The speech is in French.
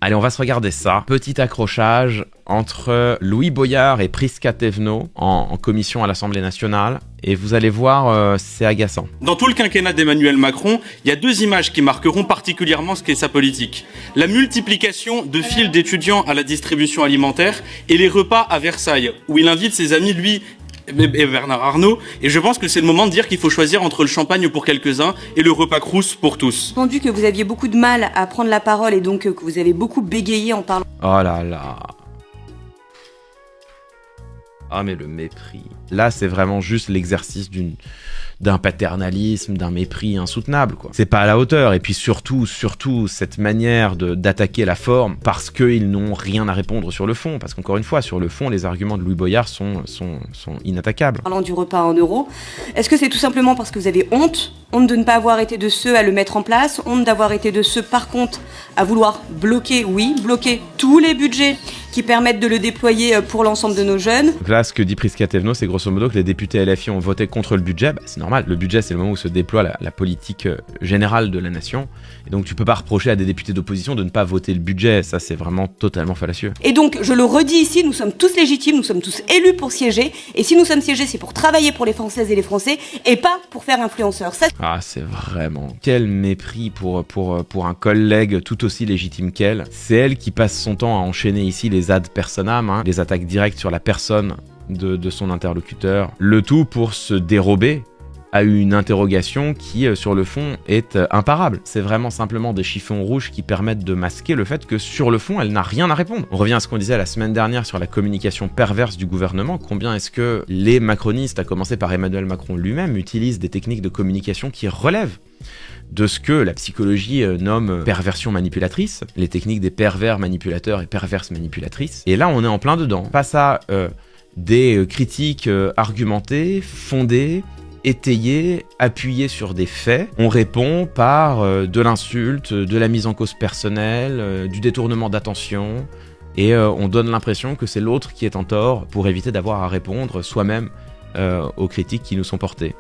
Allez, on va se regarder ça. Petit accrochage entre Louis Boyard et Prisca Thévenot en commission à l'Assemblée nationale. Et vous allez voir, c'est agaçant. Dans tout le quinquennat d'Emmanuel Macron, il y a deux images qui marqueront particulièrement ce qu'est sa politique. La multiplication de files d'étudiants à la distribution alimentaire et les repas à Versailles, où il invite ses amis, lui et Bernard Arnault, et je pense que c'est le moment de dire qu'il faut choisir entre le champagne pour quelques-uns et le repas Crous pour tous. J'ai entendu que vous aviez beaucoup de mal à prendre la parole et donc que vous avez beaucoup bégayé en parlant. Oh là là. Ah mais le mépris. Là c'est vraiment juste l'exercice d'un paternalisme, d'un mépris insoutenable, quoi. C'est pas à la hauteur. Et puis surtout cette manière d'attaquer la forme parce qu'ils n'ont rien à répondre sur le fond. Parce qu'encore une fois, sur le fond, les arguments de Louis Boyard sont inattaquables. Parlant du repas en euros, est-ce que c'est tout simplement parce que vous avez honte de ne pas avoir été de ceux à le mettre en place, honte d'avoir été de ceux par contre à vouloir bloquer tous les budgets qui permettent de le déployer pour l'ensemble de nos jeunes. Donc là, ce que dit Prisca Thévenot, c'est grosso modo que les députés LFI ont voté contre le budget. Bah, c'est normal, le budget c'est le moment où se déploie la politique générale de la nation. Et donc tu peux pas reprocher à des députés d'opposition de ne pas voter le budget, ça c'est vraiment totalement fallacieux. Et donc, je le redis ici, nous sommes tous légitimes, nous sommes tous élus pour siéger. Et si nous sommes siégés, c'est pour travailler pour les Françaises et les Français et pas pour faire influenceur. Ça... Ah, c'est vraiment... Quel mépris pour un collègue tout aussi légitime qu'elle. C'est elle qui passe son temps à enchaîner ici les ad personam, hein, les attaques directes sur la personne de son interlocuteur. Le tout pour se dérober à une interrogation qui, sur le fond, est imparable. C'est vraiment simplement des chiffons rouges qui permettent de masquer le fait que, sur le fond, elle n'a rien à répondre. On revient à ce qu'on disait la semaine dernière sur la communication perverse du gouvernement. Combien est-ce que les macronistes, à commencer par Emmanuel Macron lui-même, utilisent des techniques de communication qui relèvent de ce que la psychologie nomme perversion manipulatrice, les techniques des pervers manipulateurs et perverses manipulatrices. Et là, on est en plein dedans. Face à des critiques argumentées, fondées, étayé, appuyé sur des faits. On répond par de l'insulte, de la mise en cause personnelle, du détournement d'attention, et on donne l'impression que c'est l'autre qui est en tort pour éviter d'avoir à répondre soi-même aux critiques qui nous sont portées.